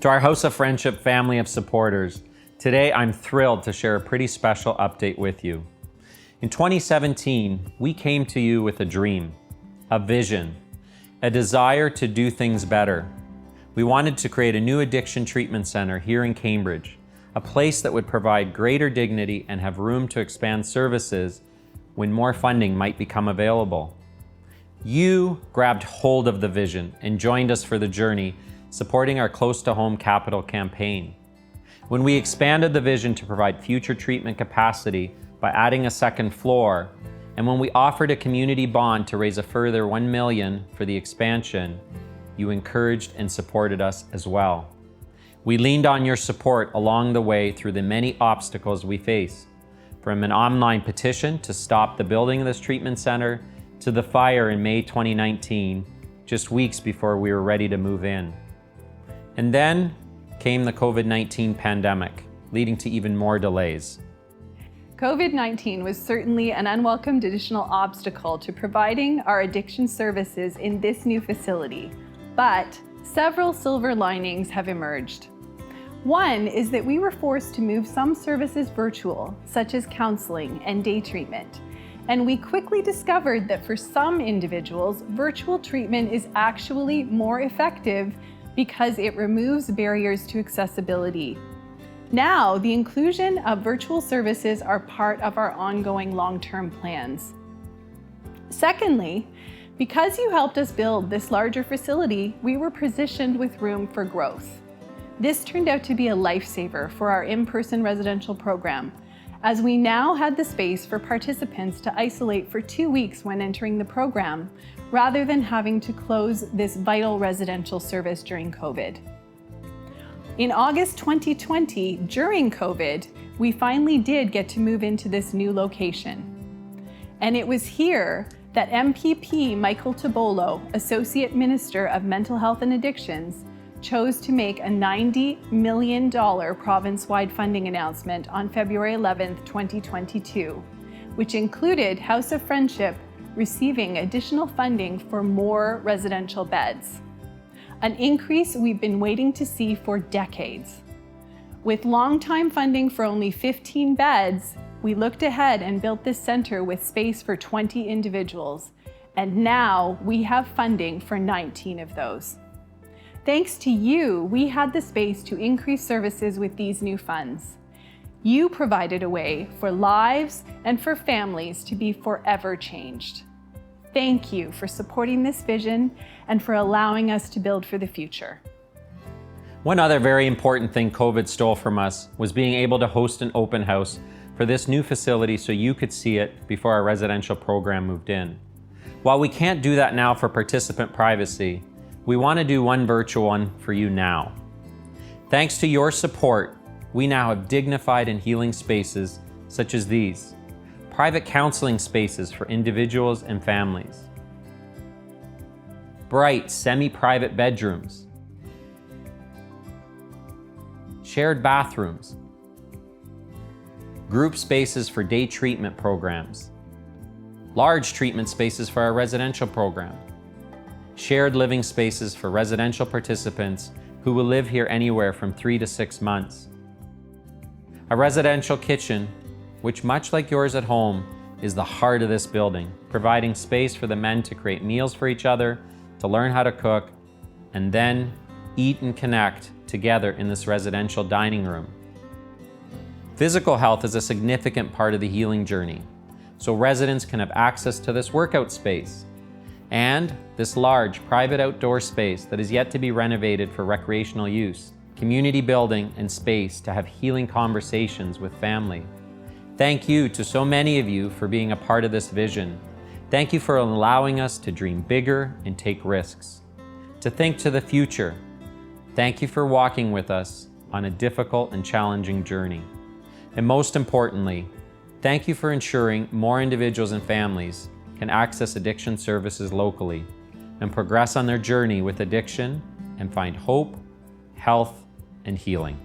To our House of Friendship family of supporters, today I'm thrilled to share a pretty special update with you. In 2017, we came to you with a dream, a vision, a desire to do things better. We wanted to create a new addiction treatment center here in Cambridge, a place that would provide greater dignity and have room to expand services when more funding might become available. You grabbed hold of the vision and joined us for the journey, supporting our Close to Home Capital campaign. When we expanded the vision to provide future treatment capacity by adding a second floor, and when we offered a community bond to raise a further $1 million for the expansion, you encouraged and supported us as well. We leaned on your support along the way through the many obstacles we face, from an online petition to stop the building of this treatment center to the fire in May 2019, just weeks before we were ready to move in. And then came the COVID-19 pandemic, leading to even more delays. COVID-19 was certainly an unwelcomed additional obstacle to providing our addiction services in this new facility, but several silver linings have emerged. One is that we were forced to move some services virtual, such as counseling and day treatment. And we quickly discovered that for some individuals, virtual treatment is actually more effective because it removes barriers to accessibility. Now, the inclusion of virtual services are part of our ongoing long-term plans. Secondly, because you helped us build this larger facility, we were positioned with room for growth. This turned out to be a lifesaver for our in-person residential program, as we now had the space for participants to isolate for 2 weeks when entering the program, rather than having to close this vital residential service during COVID. In August 2020, during COVID, we finally did get to move into this new location. And it was here that MPP Michael Tobolo, Associate Minister of Mental Health and Addictions, chose to make a $90 million province-wide funding announcement on February 11, 2022, which included House of Friendship receiving additional funding for more residential beds, an increase we've been waiting to see for decades. With long-time funding for only 15 beds, we looked ahead and built this center with space for 20 individuals, and now we have funding for 19 of those. Thanks to you, we had the space to increase services with these new funds. You provided a way for lives and for families to be forever changed. Thank you for supporting this vision and for allowing us to build for the future. One other very important thing COVID stole from us was being able to host an open house for this new facility so you could see it before our residential program moved in. While we can't do that now for participant privacy, we want to do one virtual one for you now. Thanks to your support, we now have dignified and healing spaces such as these, private counseling spaces for individuals and families, bright semi-private bedrooms, shared bathrooms, group spaces for day treatment programs, large treatment spaces for our residential program, shared living spaces for residential participants who will live here anywhere from 3 to 6 months, a residential kitchen, which much like yours at home, is the heart of this building, providing space for the men to create meals for each other, to learn how to cook, and then eat and connect together in this residential dining room. Physical health is a significant part of the healing journey, so residents can have access to this workout space and this large private outdoor space that is yet to be renovated for recreational use, community building and space to have healing conversations with family. Thank you to so many of you for being a part of this vision. Thank you for allowing us to dream bigger and take risks, to think to the future. Thank you for walking with us on a difficult and challenging journey. And most importantly, thank you for ensuring more individuals and families can access addiction services locally and progress on their journey with addiction and find hope, health, and healing.